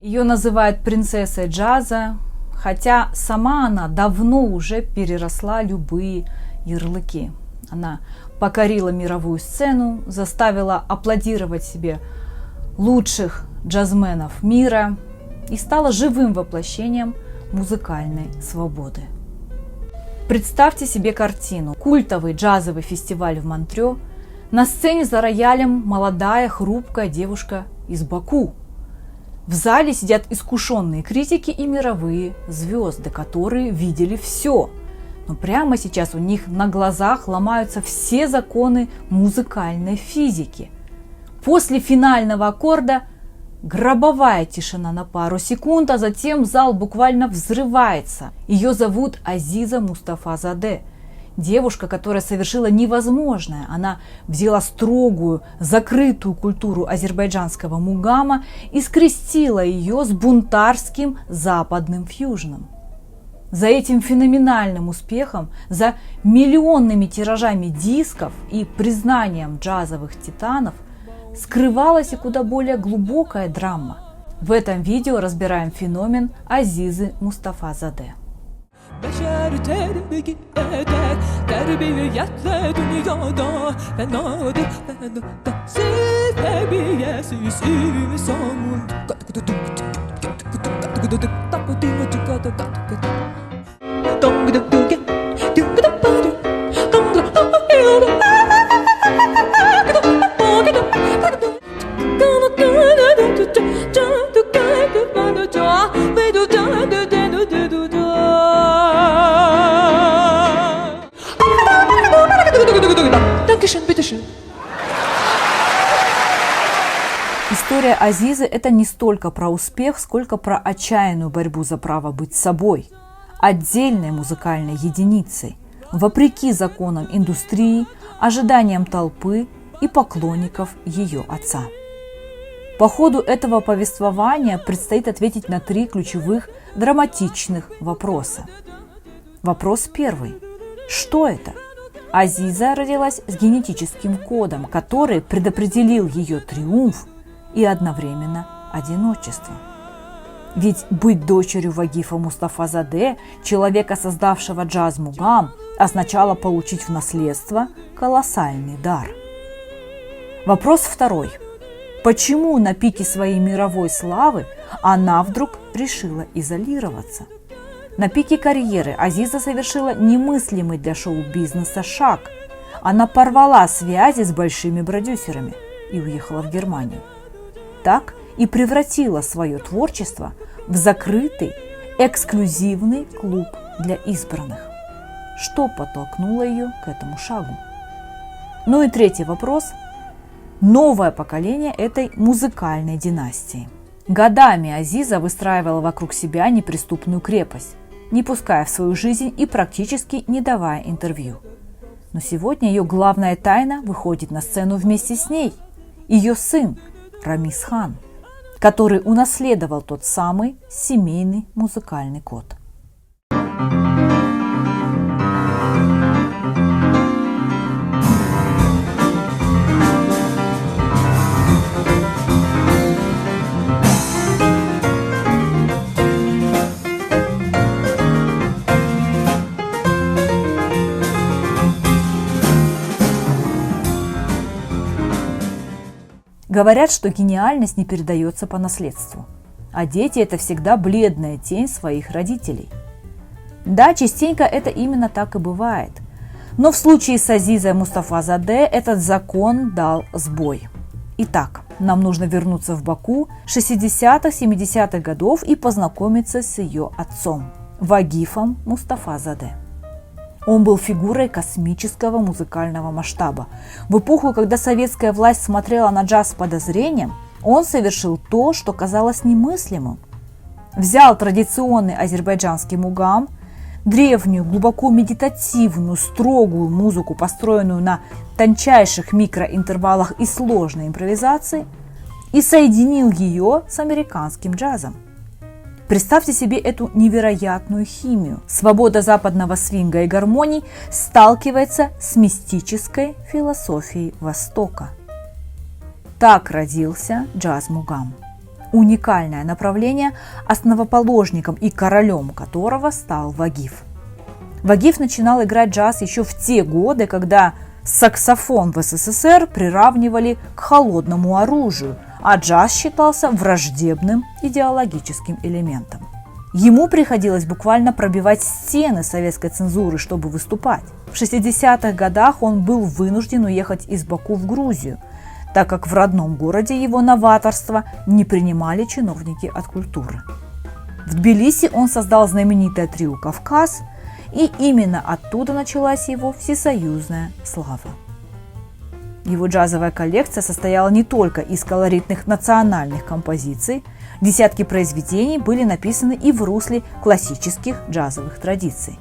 Ее называют принцессой джаза, хотя сама она давно уже переросла любые ярлыки. Она покорила мировую сцену, заставила аплодировать себе лучших джазменов мира и стала живым воплощением музыкальной свободы. Представьте себе картину. Культовый джазовый фестиваль в Монтрё. На сцене за роялем молодая, хрупкая девушка из Баку. В зале сидят искушенные критики и мировые звезды, которые видели все. Но прямо сейчас у них на глазах ломаются все законы музыкальной физики. После финального аккорда гробовая тишина на пару секунд, а затем зал буквально взрывается. Ее зовут Азиза Мустафазаде. Девушка, которая совершила невозможное. Она взяла строгую, закрытую культуру азербайджанского мугама и скрестила ее с бунтарским западным фьюжном. За этим феноменальным успехом, за миллионными тиражами дисков и признанием джазовых титанов скрывалась и куда более глубокая драма. В этом видео разбираем феномен Азизы Мустафазаде. Beşer terbiye eder, terbiyetle dünyada fenadır, seviyesi son. История Азизы – это не столько про успех, сколько про отчаянную борьбу за право быть собой, отдельной музыкальной единицей, вопреки законам индустрии, ожиданиям толпы и поклонников ее отца. По ходу этого повествования предстоит ответить на 3 ключевых драматичных вопроса. Вопрос первый. Что это? Азиза родилась с генетическим кодом, который предопределил ее триумф и одновременно одиночество. Ведь быть дочерью Вагифа Мустафазаде, человека, создавшего джаз-мугам, означало получить в наследство колоссальный дар. Вопрос второй. Почему на пике своей мировой славы она вдруг решила изолироваться? На пике карьеры Азиза совершила немыслимый для шоу-бизнеса шаг. Она порвала связи с большими продюсерами и уехала в Германию. Так и превратила свое творчество в закрытый, эксклюзивный клуб для избранных. Что подтолкнуло ее к этому шагу? Ну и третий вопрос. Новое поколение этой музыкальной династии. Годами Азиза выстраивала вокруг себя неприступную крепость, не пуская в свою жизнь и практически не давая интервью. Но сегодня ее главная тайна выходит на сцену вместе с ней. Ее сын Рамис Хан, который унаследовал тот самый семейный музыкальный код. Говорят, что гениальность не передается по наследству, а дети – это всегда бледная тень своих родителей. Да, частенько это именно так и бывает. Но в случае с Азизой Мустафазаде этот закон дал сбой. Итак, нам нужно вернуться в Баку 60-70-х годов и познакомиться с ее отцом Вагифом Мустафазаде. Он был фигурой космического музыкального масштаба. В эпоху, когда советская власть смотрела на джаз с подозрением, он совершил то, что казалось немыслимым. Взял традиционный азербайджанский мугам, древнюю, глубоко медитативную, строгую музыку, построенную на тончайших микроинтервалах и сложной импровизации, и соединил ее с американским джазом. Представьте себе эту невероятную химию. Свобода западного свинга и гармоний сталкивается с мистической философией Востока. Так родился джаз-мугам. Уникальное направление, основоположником и королем которого стал Вагиф. Вагиф начинал играть джаз еще в те годы, когда саксофон в СССР приравнивали к холодному оружию, а джаз считался враждебным идеологическим элементом. Ему приходилось буквально пробивать стены советской цензуры, чтобы выступать. В 60-х годах он был вынужден уехать из Баку в Грузию, так как в родном городе его новаторство не принимали чиновники от культуры. В Тбилиси он создал знаменитое трио «Кавказ», и именно оттуда началась его всесоюзная слава. Его джазовая коллекция состояла не только из колоритных национальных композиций, десятки произведений были написаны и в русле классических джазовых традиций.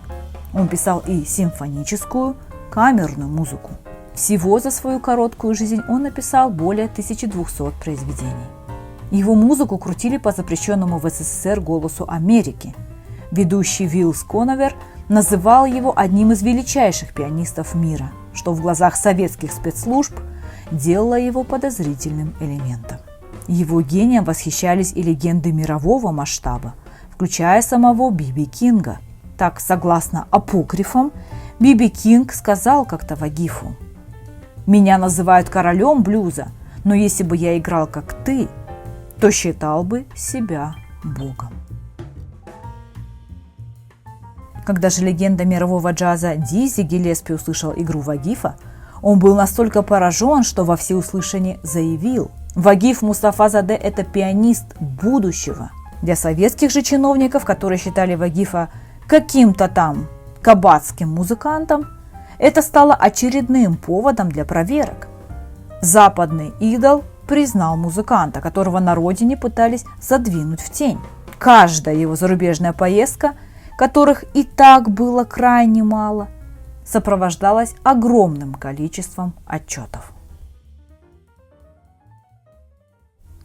Он писал и симфоническую, камерную музыку. Всего за свою короткую жизнь он написал более 1200 произведений. Его музыку крутили по запрещенному в СССР «Голосу Америки». Ведущий Вилс Коновер называл его одним из величайших пианистов мира, что в глазах советских спецслужб делало его подозрительным элементом. Его гением восхищались и легенды мирового масштаба, включая самого Би-Би Кинга. Так, согласно апокрифам, Би-Би Кинг сказал как-то Вагифу: «Меня называют королем блюза, но если бы я играл как ты, то считал бы себя богом». Когда же легенда мирового джаза Дизи Гиллеспи услышал игру Вагифа, он был настолько поражен, что во всеуслышание заявил: «Вагиф Мустафазаде – это пианист будущего». Для советских же чиновников, которые считали Вагифа каким-то там кабацким музыкантом, это стало очередным поводом для проверок. Западный идол признал музыканта, которого на родине пытались задвинуть в тень. Каждая его зарубежная поездка, которых и так было крайне мало, сопровождалась огромным количеством отчетов.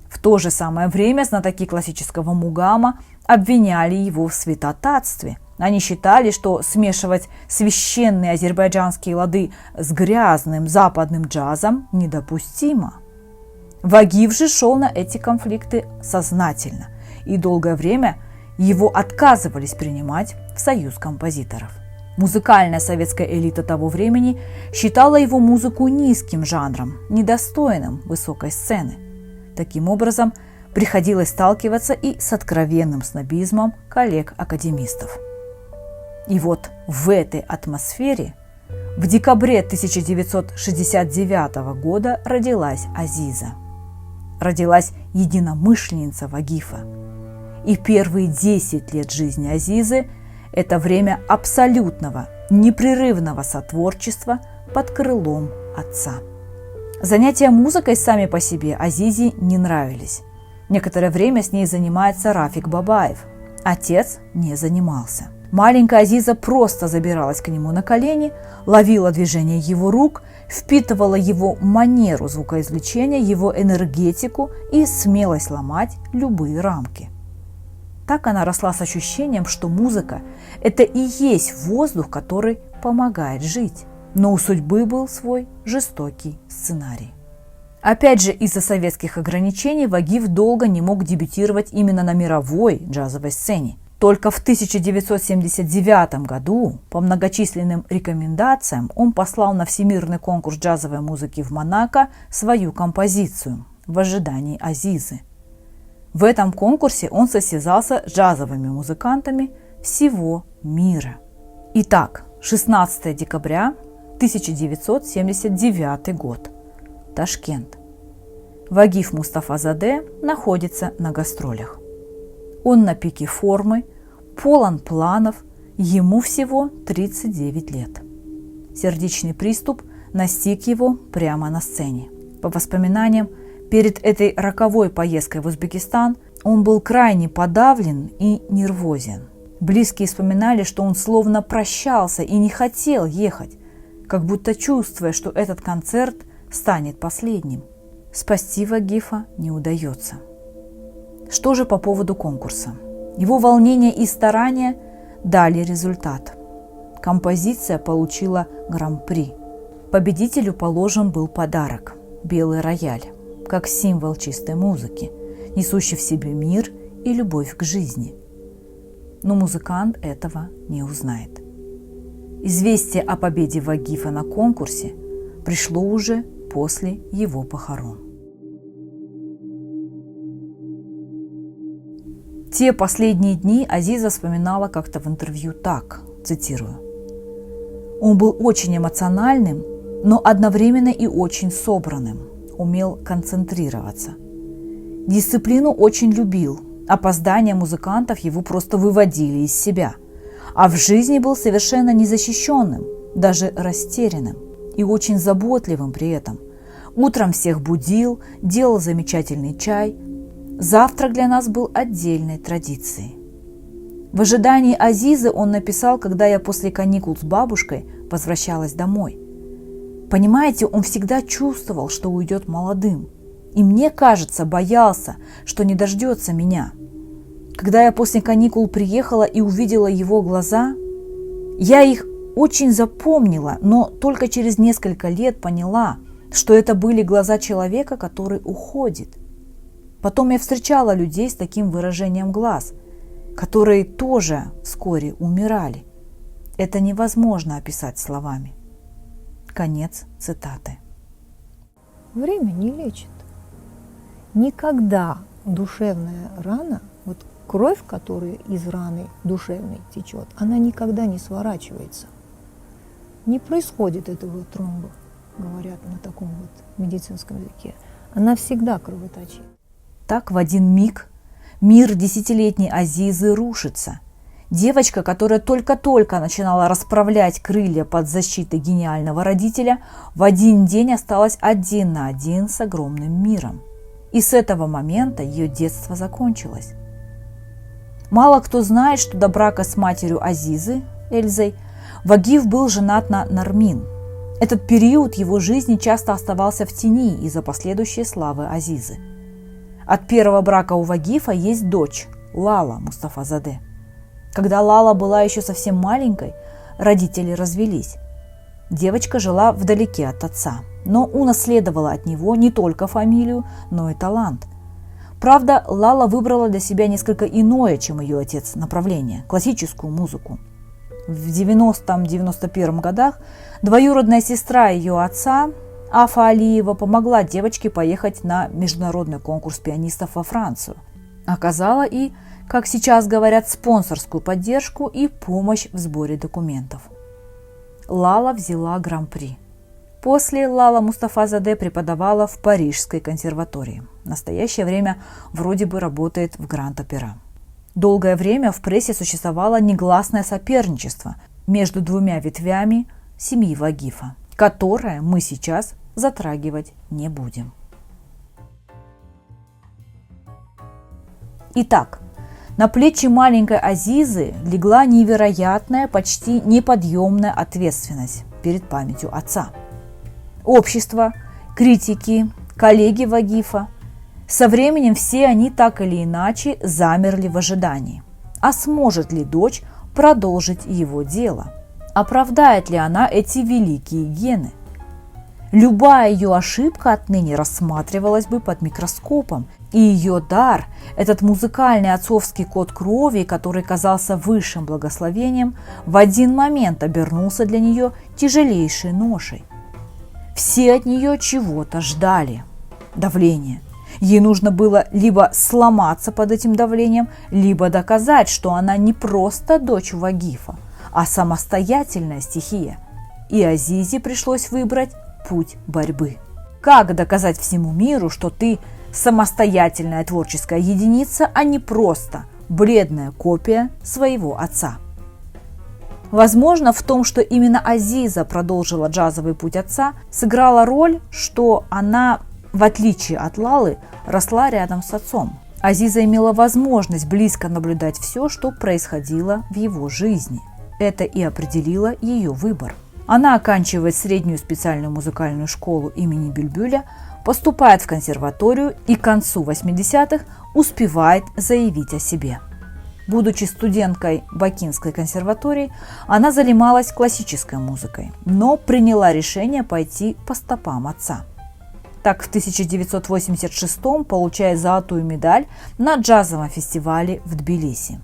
В то же самое время знатоки классического мугама обвиняли его в святотатстве. Они считали, что смешивать священные азербайджанские лады с грязным западным джазом недопустимо. Вагиф же шел на эти конфликты сознательно, и долгое время его отказывались принимать в союз композиторов. Музыкальная советская элита того времени считала его музыку низким жанром, недостойным высокой сцены. Таким образом, приходилось сталкиваться и с откровенным снобизмом коллег-академистов. И вот в этой атмосфере в декабре 1969 года родилась Азиза. Родилась единомышленница Вагифа. И первые 10 лет жизни Азизы – это время абсолютного, непрерывного сотворчества под крылом отца. Занятия музыкой сами по себе Азизе не нравились. Некоторое время с ней занимается Рафик Бабаев. Отец не занимался. Маленькая Азиза просто забиралась к нему на колени, ловила движение его рук, впитывала его манеру звукоизвлечения, его энергетику и смелость ломать любые рамки. Так она росла с ощущением, что музыка – это и есть воздух, который помогает жить. Но у судьбы был свой жестокий сценарий. Опять же, из-за советских ограничений Вагиф долго не мог дебютировать именно на мировой джазовой сцене. Только в 1979 году по многочисленным рекомендациям он послал на Всемирный конкурс джазовой музыки в Монако свою композицию «В ожидании Азизы». В этом конкурсе он состязался с джазовыми музыкантами всего мира. Итак, 16 декабря 1979 год. Ташкент. Вагиф Мустафазаде находится на гастролях. Он на пике формы, полон планов, ему всего 39 лет. Сердечный приступ настиг его прямо на сцене. По воспоминаниям, перед этой роковой поездкой в Узбекистан он был крайне подавлен и нервозен. Близкие вспоминали, что он словно прощался и не хотел ехать, как будто чувствуя, что этот концерт станет последним. Спасти Вагифа не удается. Что же по поводу конкурса? Его волнение и старания дали результат. Композиция получила гран-при. Победителю положен был подарок – белый рояль, как символ чистой музыки. несущий в себе мир и любовь к жизни. Но музыкант этого не узнает. Известие о победе Вагифа на конкурсе пришло уже после его похорон. Те последние дни Азиза вспоминала как-то в интервью так, цитирую: «Он был очень эмоциональным, но одновременно и очень собранным, умел концентрироваться. Дисциплину очень любил, опоздания музыкантов его просто выводили из себя, а в жизни был совершенно незащищенным, даже растерянным и очень заботливым при этом. Утром всех будил, делал замечательный чай. Завтрак для нас был отдельной традицией. В ожидании Азизы он написал, когда я после каникул с бабушкой возвращалась домой. Понимаете, он всегда чувствовал, что уйдет молодым. И мне кажется, боялся, что не дождется меня. Когда я после каникул приехала и увидела его глаза, я их очень запомнила, но только через несколько лет поняла, что это были глаза человека, который уходит. Потом я встречала людей с таким выражением глаз, которые тоже вскоре умирали. Это невозможно описать словами». Конец цитаты. Время не лечит. Никогда душевная рана, вот кровь, которая из раны душевной течет, она никогда не сворачивается. Не происходит этого тромба, говорят на таком вот медицинском языке. Она всегда кровоточит. Так в один миг мир десятилетней Азизы рушится. Девочка, которая только-только начинала расправлять крылья под защитой гениального родителя, в один день осталась один на один с огромным миром. И с этого момента ее детство закончилось. Мало кто знает, что до брака с матерью Азизы, Эльзой, Вагиф был женат на Нармин. Этот период его жизни часто оставался в тени из-за последующей славы Азизы. От первого брака у Вагифа есть дочь Лала Мустафазаде. Когда Лала была еще совсем маленькой, родители развелись. Девочка жила вдалеке от отца, но унаследовала от него не только фамилию, но и талант. Правда, Лала выбрала для себя несколько иное, чем ее отец, направление – классическую музыку. В 90-91 годах двоюродная сестра ее отца, Афа Алиева, помогла девочке поехать на международный конкурс пианистов во Францию. Оказала и, как сейчас говорят, спонсорскую поддержку и помощь в сборе документов. Лала взяла гран-при. После Лала Мустафазаде преподавала в Парижской консерватории. В настоящее время вроде бы работает в Гранд-Опера. Долгое время в прессе существовало негласное соперничество между двумя ветвями семьи Вагифа, которое мы сейчас затрагивать не будем. Итак, на плечи маленькой Азизы легла невероятная, почти неподъемная ответственность перед памятью отца. Общество, критики, коллеги Вагифа – со временем все они так или иначе замерли в ожидании. А сможет ли дочь продолжить его дело? Оправдает ли она эти великие гены? Любая ее ошибка отныне рассматривалась бы под микроскопом, и ее дар, этот музыкальный отцовский код крови, который казался высшим благословением, в один момент обернулся для нее тяжелейшей ношей. Все от нее чего-то ждали. Давление. Ей нужно было либо сломаться под этим давлением, либо доказать, что она не просто дочь Вагифа, а самостоятельная стихия. И Азизе пришлось выбрать путь борьбы. Как доказать всему миру, что ты самостоятельная творческая единица, а не просто бледная копия своего отца? Возможно, в том, что именно Азиза продолжила джазовый путь отца, сыграла роль, что она, в отличие от Лалы, росла рядом с отцом. Азиза имела возможность близко наблюдать все, что происходило в его жизни. Это и определило ее выбор. Она оканчивает среднюю специальную музыкальную школу имени Бюльбюля, поступает в консерваторию и к концу 80-х успевает заявить о себе. Будучи студенткой Бакинской консерватории, она занималась классической музыкой, но приняла решение пойти по стопам отца. Так, в 1986 получает золотую медаль на джазовом фестивале в Тбилиси.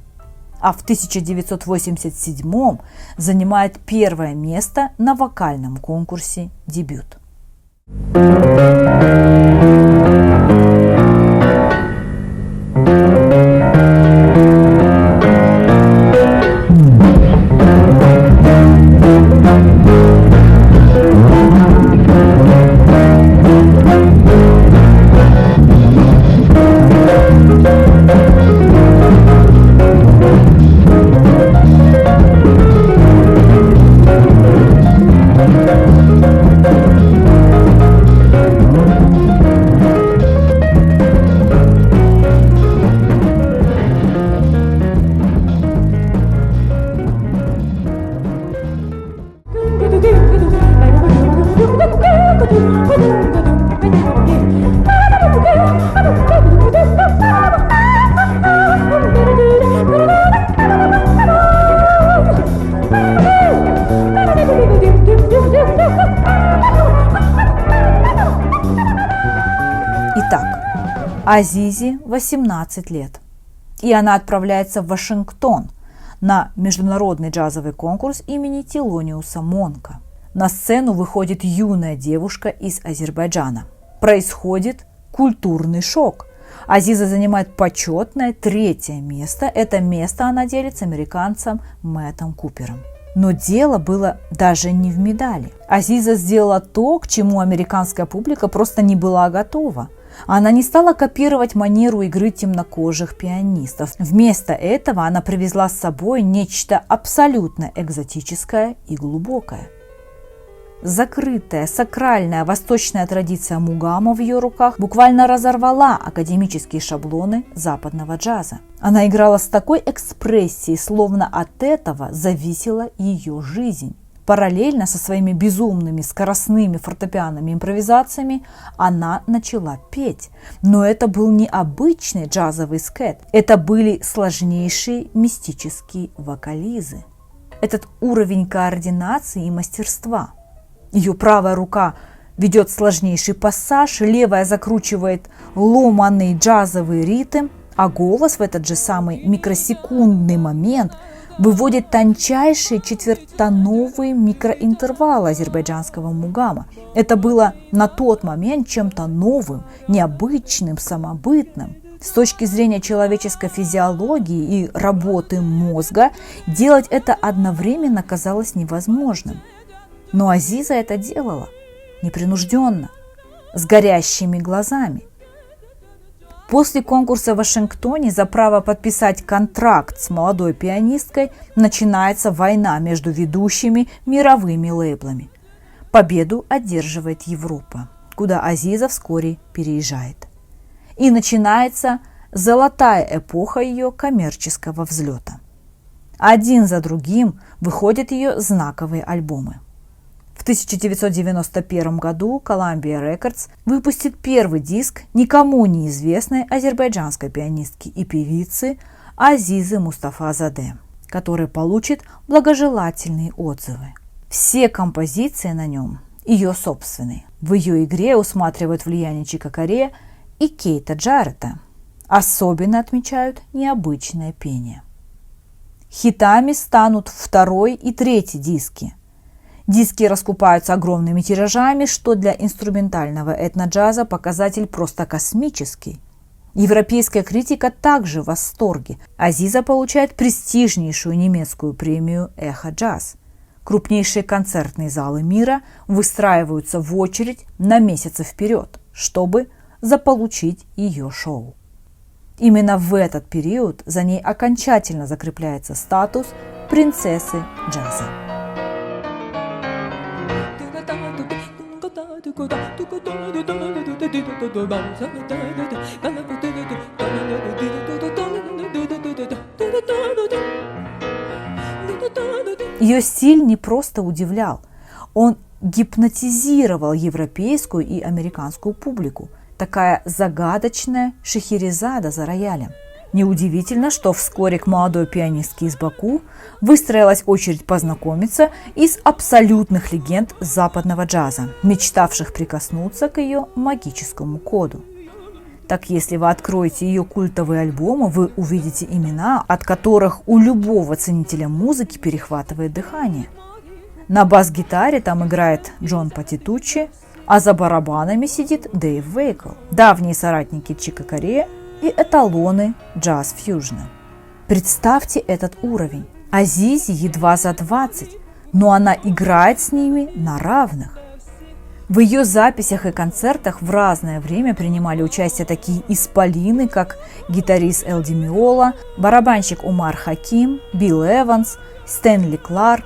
А в 1987 занимает первое место на вокальном конкурсе «Дебют». Итак, Азизе 18 лет, и она отправляется в Вашингтон на международный джазовый конкурс имени Телониуса Монка. На сцену выходит юная девушка из Азербайджана. Происходит культурный шок. Азиза занимает почетное 3-е место. Это место она делит с американцем Мэттом Купером. Но дело было даже не в медали. Азиза сделала то, к чему американская публика просто не была готова. Она не стала копировать манеру игры темнокожих пианистов. Вместо этого она привезла с собой нечто абсолютно экзотическое и глубокое. Закрытая, сакральная восточная традиция мугама в ее руках буквально разорвала академические шаблоны западного джаза. Она играла с такой экспрессией, словно от этого зависела ее жизнь. Параллельно со своими безумными скоростными фортепианными импровизациями она начала петь. Но это был не обычный джазовый скет, это были сложнейшие мистические вокализы. Этот уровень координации и мастерства. Ее правая рука ведет сложнейший пассаж, левая закручивает ломаный джазовый ритм, а голос в этот же самый микросекундный момент выводит тончайшие четвертоновые микроинтервалы азербайджанского мугама. Это было на тот момент чем-то новым, необычным, самобытным. С точки зрения человеческой физиологии и работы мозга делать это одновременно казалось невозможным. Но Азиза это делала непринужденно, с горящими глазами. После конкурса в Вашингтоне за право подписать контракт с молодой пианисткой начинается война между ведущими мировыми лейблами. Победу одерживает Европа, куда Азиза вскоре переезжает. И начинается золотая эпоха ее коммерческого взлета. Один за другим выходят ее знаковые альбомы. В 1991 году Columbia Records выпустит первый диск никому неизвестной азербайджанской пианистки и певицы Азизы Мустафазаде, который получит благожелательные отзывы. Все композиции на нем ее собственные. В ее игре усматривают влияние Чика Корея и Кейта Джарета. Особенно отмечают необычное пение. Хитами станут 2-й и 3-й диски. Диски раскупаются огромными тиражами, что для инструментального этноджаза показатель просто космический. Европейская критика также в восторге. Азиза получает престижнейшую немецкую премию «Эхо Джаз». Крупнейшие концертные залы мира выстраиваются в очередь на месяцы вперед, чтобы заполучить ее шоу. Именно в этот период за ней окончательно закрепляется статус принцессы джаза. Ее стиль не просто удивлял, он гипнотизировал европейскую и американскую публику. Такая загадочная Шахерезада за роялем. Неудивительно, что вскоре к молодой пианистке из Баку выстроилась очередь познакомиться из абсолютных легенд западного джаза, мечтавших прикоснуться к ее магическому коду. Так если вы откроете ее культовые альбомы, вы увидите имена, от которых у любого ценителя музыки перехватывает дыхание. На бас-гитаре там играет Джон Патитуччи, а за барабанами сидит Дэйв Вейкл, давние соратники Чика Корея и эталоны джаз-фьюжна. Представьте этот уровень. Азизе едва за 20, но она играет с ними на равных. В ее записях и концертах в разное время принимали участие такие исполины, как гитарист Эл Ди Миола, барабанщик Умар Хаким, Билл Эванс, Стэнли Кларк.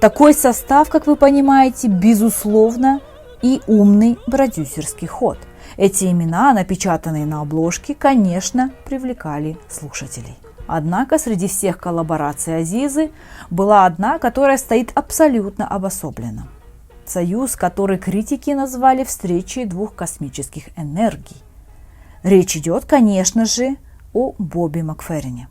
Такой состав, как вы понимаете, безусловно, и умный продюсерский ход. Эти имена, напечатанные на обложке, конечно, привлекали слушателей. Однако среди всех коллабораций Азизы была одна, которая стоит абсолютно обособленно. Союз, который критики назвали встречей двух космических энергий. Речь идет, конечно же, о Бобби Макферрине.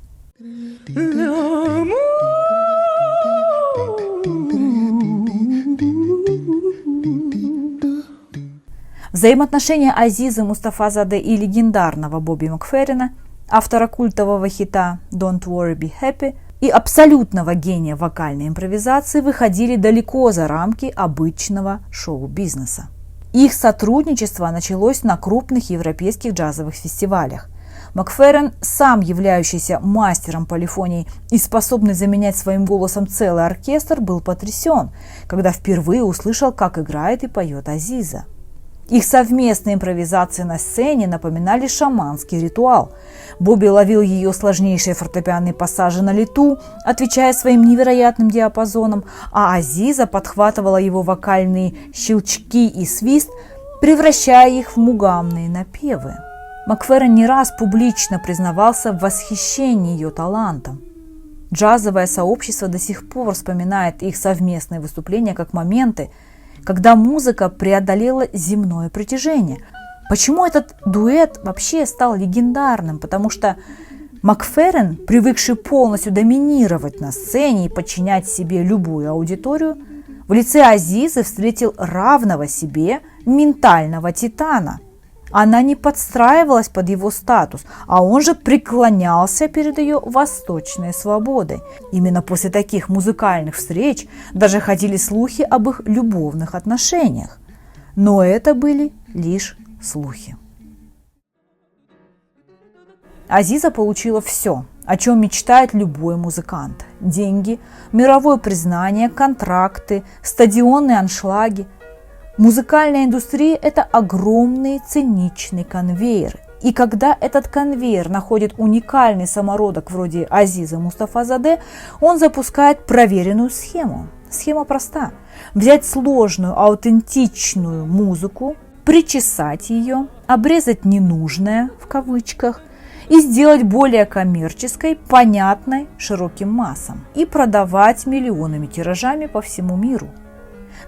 Взаимоотношения Азизы Мустафазаде и легендарного Бобби Макферрина, автора культового хита «Don't Worry, Be Happy», и абсолютного гения вокальной импровизации выходили далеко за рамки обычного шоу-бизнеса. Их сотрудничество началось на крупных европейских джазовых фестивалях. Макферрин, сам являющийся мастером полифонии и способный заменять своим голосом целый оркестр, был потрясен, когда впервые услышал, как играет и поет Азиза. Их совместные импровизации на сцене напоминали шаманский ритуал. Бобби ловил ее сложнейшие фортепианные пассажи на лету, отвечая своим невероятным диапазоном, а Азиза подхватывала его вокальные щелчки и свист, превращая их в мугамные напевы. Макферрин не раз публично признавался в восхищении ее талантом. Джазовое сообщество до сих пор вспоминает их совместные выступления как моменты, когда музыка преодолела земное притяжение. Почему этот дуэт вообще стал легендарным? Потому что Макферрин, привыкший полностью доминировать на сцене и подчинять себе любую аудиторию, в лице Азизы встретил равного себе ментального титана. Она не подстраивалась под его статус, а он же преклонялся перед ее восточной свободой. Именно после таких музыкальных встреч даже ходили слухи об их любовных отношениях. Но это были лишь слухи. Азиза получила все, о чем мечтает любой музыкант. Деньги, мировое признание, контракты, стадионные аншлаги. Музыкальная индустрия – это огромный циничный конвейер. И когда этот конвейер находит уникальный самородок вроде Азизы Мустафазаде, он запускает проверенную схему. Схема проста. Взять сложную, аутентичную музыку, причесать ее, обрезать «ненужное» в кавычках и сделать более коммерческой, понятной широким массам и продавать миллионными тиражами по всему миру.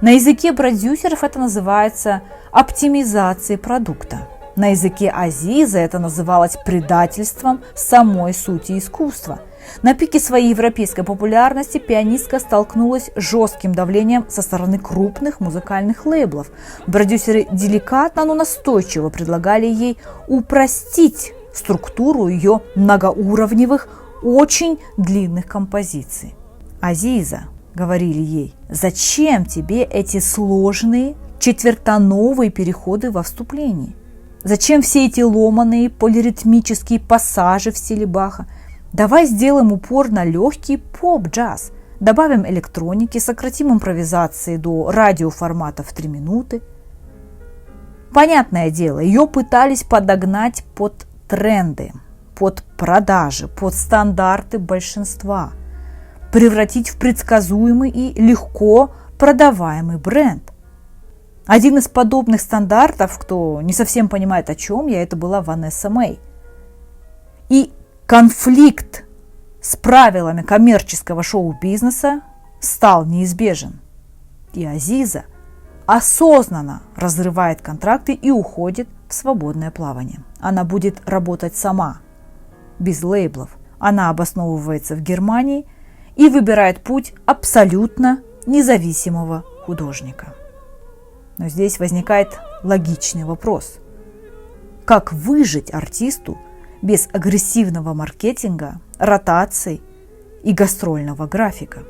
На языке продюсеров это называется оптимизацией продукта. На языке Азизы это называлось предательством самой сути искусства. На пике своей европейской популярности пианистка столкнулась с жестким давлением со стороны крупных музыкальных лейблов. Продюсеры деликатно, но настойчиво предлагали ей упростить структуру ее многоуровневых, очень длинных композиций. «Азиза», — говорили ей, — «зачем тебе эти сложные четвертоновые переходы во вступлении? Зачем все эти ломаные полиритмические пассажи в стиле Баха? Давай сделаем упор на легкий поп-джаз, добавим электроники, сократим импровизации до радиоформата в 3 минуты». Понятное дело, ее пытались подогнать под тренды, под продажи, под стандарты большинства, превратить в предсказуемый и легко продаваемый бренд. Один из подобных стандартов, кто не совсем понимает, о чем я, это была Ванесса Мэй. И конфликт с правилами коммерческого шоу-бизнеса стал неизбежен. И Азиза осознанно разрывает контракты и уходит в свободное плавание. Она будет работать сама. без лейблов. Она обосновывается в Германии и выбирает путь абсолютно независимого художника. Но здесь возникает логичный вопрос. Как выжить артисту без агрессивного маркетинга, ротаций и гастрольного графика?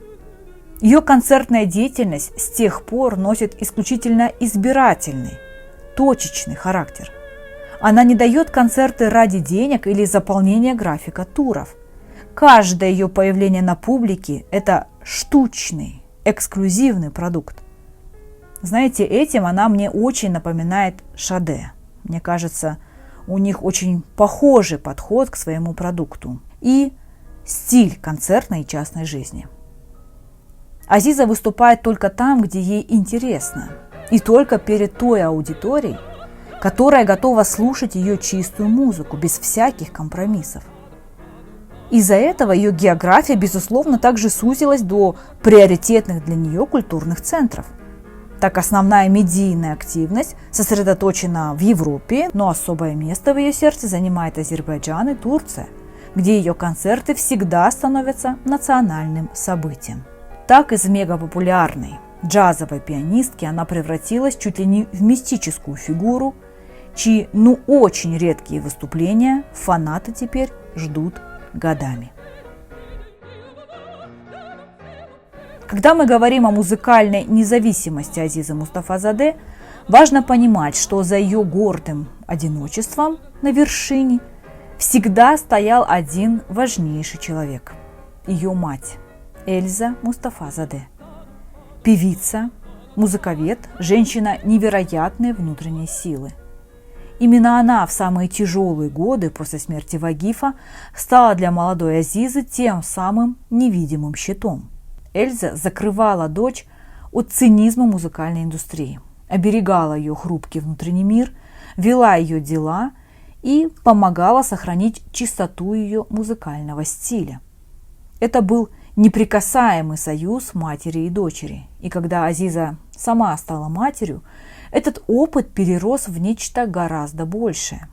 Ее концертная деятельность с тех пор носит исключительно избирательный, точечный характер. Она не дает концерты ради денег или заполнения графика туров. Каждое ее появление на публике – это штучный, эксклюзивный продукт. Знаете, этим она мне очень напоминает Шаде. Мне кажется, у них очень похожий подход к своему продукту и стиль концертной и частной жизни. Азиза выступает только там, где ей интересно, и только перед той аудиторией, которая готова слушать ее чистую музыку без всяких компромиссов. Из-за этого ее география, безусловно, также сузилась до приоритетных для нее культурных центров. Так основная медийная активность сосредоточена в Европе, но особое место в ее сердце занимает Азербайджан и Турция, где ее концерты всегда становятся национальным событием. Так из мегапопулярной джазовой пианистки она превратилась чуть ли не в мистическую фигуру, чьи очень редкие выступления фанаты теперь ждут годами. Когда мы говорим о музыкальной независимости Азизы Мустафазаде, важно понимать, что за ее гордым одиночеством на вершине всегда стоял один важнейший человек – ее мать Эльза Мустафазаде. Певица, музыковед, женщина невероятной внутренней силы. Именно она в самые тяжелые годы после смерти Вагифа стала для молодой Азизы тем самым невидимым щитом. Эльза закрывала дочь от цинизма музыкальной индустрии, оберегала ее хрупкий внутренний мир, вела ее дела и помогала сохранить чистоту ее музыкального стиля. Это был неприкасаемый союз матери и дочери. И когда Азиза сама стала матерью, этот опыт перерос в нечто гораздо большее.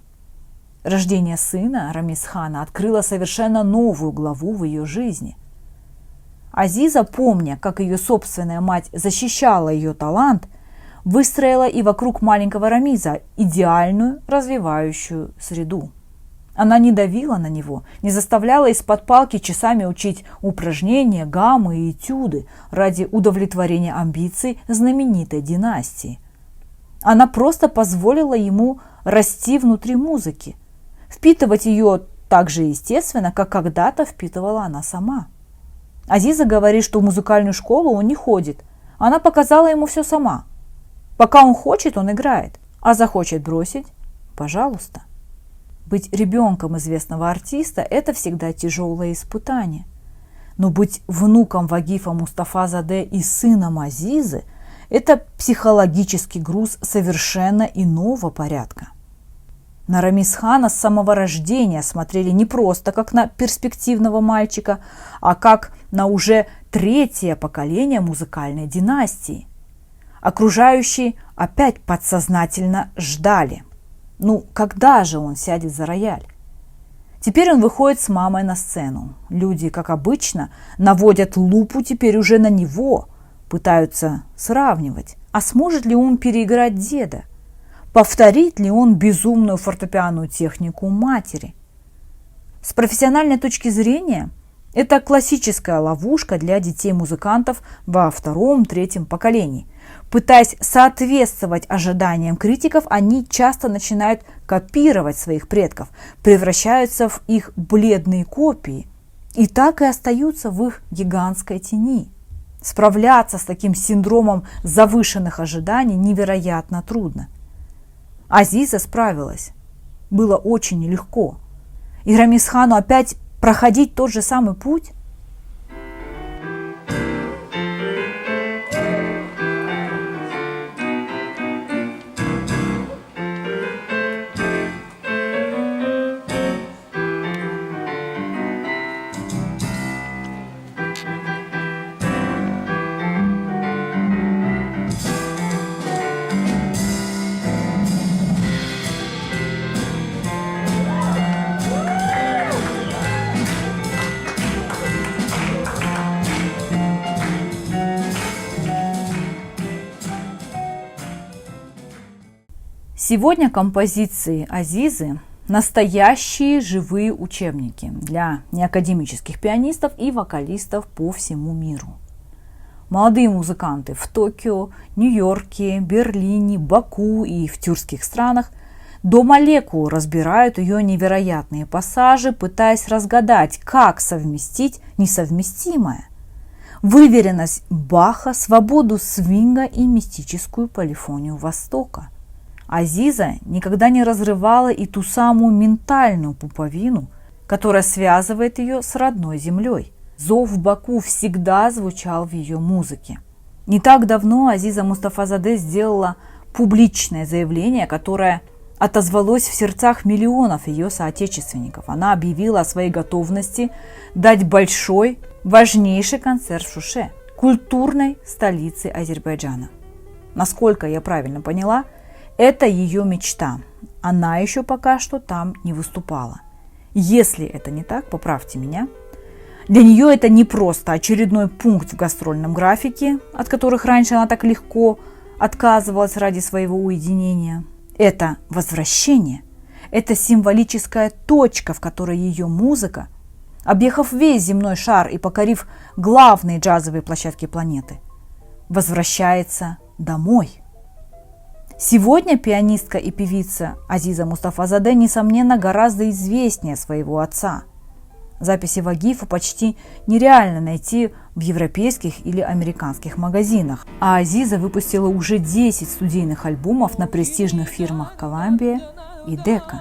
Рождение сына Рамизхана открыло совершенно новую главу в ее жизни. Азиза, помня, как ее собственная мать защищала ее талант, выстроила и вокруг маленького Рамиза идеальную развивающую среду. Она не давила на него, не заставляла из-под палки часами учить упражнения, гаммы и этюды ради удовлетворения амбиций знаменитой династии. Она просто позволила ему расти внутри музыки, впитывать ее так же естественно, как когда-то впитывала она сама. Азиза говорит, что в музыкальную школу он не ходит. Она показала ему все сама. Пока он хочет, он играет, а захочет бросить – пожалуйста. Быть ребенком известного артиста – это всегда тяжелое испытание. Но быть внуком Вагифа Мустафазаде и сыном Азизы – это психологический груз совершенно иного порядка. На Рамизхана с самого рождения смотрели не просто как на перспективного мальчика, а как на уже третье поколение музыкальной династии. Окружающие опять подсознательно ждали. Когда же он сядет за рояль? Теперь он выходит с мамой на сцену. Люди, как обычно, наводят лупу теперь уже на него, пытаются сравнивать. А сможет ли он переиграть деда? Повторит ли он безумную фортепианную технику матери? С профессиональной точки зрения, это классическая ловушка для детей-музыкантов во втором-третьем поколении. Пытаясь соответствовать ожиданиям критиков, они часто начинают копировать своих предков, превращаются в их бледные копии и так и остаются в их гигантской тени. Справляться с таким синдромом завышенных ожиданий невероятно трудно. Азиза справилась. Было очень нелегко. И Рамизхану опять проходить тот же самый путь? Сегодня композиции Азизы – настоящие живые учебники для неакадемических пианистов и вокалистов по всему миру. Молодые музыканты в Токио, Нью-Йорке, Берлине, Баку и в тюркских странах до молекул разбирают ее невероятные пассажи, пытаясь разгадать, как совместить несовместимое. Выверенность Баха, свободу свинга и мистическую полифонию Востока. Азиза никогда не разрывала и ту самую ментальную пуповину, которая связывает ее с родной землей. Зов Баку всегда звучал в ее музыке. Не так давно Азиза Мустафазаде сделала публичное заявление, которое отозвалось в сердцах миллионов ее соотечественников. Она объявила о своей готовности дать большой, важнейший концерт в Шуше, культурной столице Азербайджана. Насколько я правильно поняла, это ее мечта. Она еще пока что там не выступала. Если это не так, поправьте меня. Для нее это не просто очередной пункт в гастрольном графике, от которых раньше она так легко отказывалась ради своего уединения. Это возвращение. Это символическая точка, в которой ее музыка, объехав весь земной шар и покорив главные джазовые площадки планеты, возвращается домой. Сегодня пианистка и певица Азиза Мустафазаде, несомненно, гораздо известнее своего отца. Записи Вагифа почти нереально найти в европейских или американских магазинах. А Азиза выпустила уже 10 студийных альбомов на престижных фирмах Columbia и Decca.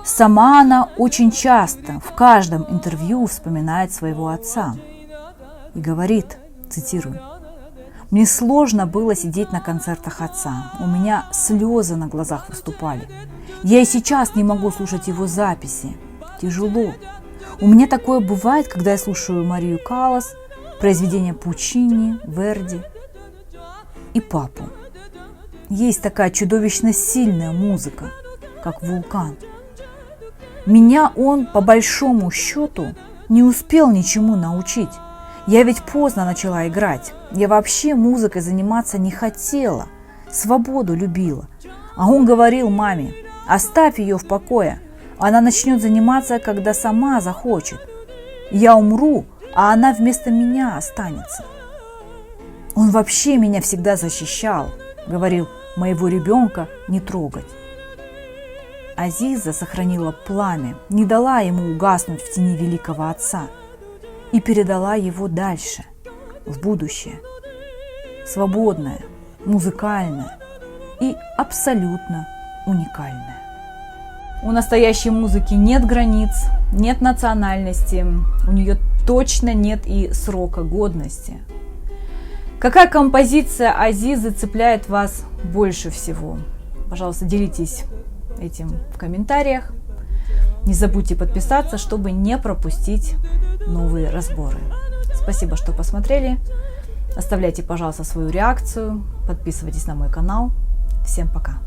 Сама она очень часто в каждом интервью вспоминает своего отца и говорит, цитирую: «Мне сложно было сидеть на концертах отца. У меня слезы на глазах выступали. Я и сейчас не могу слушать его записи. Тяжело. У меня такое бывает, когда я слушаю Марию Каллас, произведения Пучини, Верди и папу. Есть такая чудовищно сильная музыка, как вулкан. Меня он, по большому счету, не успел ничему научить. Я ведь поздно начала играть. Я вообще музыкой заниматься не хотела, свободу любила. А он говорил маме: оставь ее в покое, она начнет заниматься, когда сама захочет. Я умру, а она вместо меня останется. Он вообще меня всегда защищал, говорил: моего ребенка не трогать». Азиза сохранила пламя, не дала ему угаснуть в тени великого отца и передала его дальше, в будущее. Свободное, музыкальное и абсолютно уникальное. У настоящей музыки нет границ, нет национальности, у нее точно нет и срока годности. Какая композиция Азизы цепляет вас больше всего? Пожалуйста, делитесь этим в комментариях. Не забудьте подписаться, чтобы не пропустить новые разборы. Спасибо, что посмотрели. Оставляйте, пожалуйста, свою реакцию. Подписывайтесь на мой канал. Всем пока!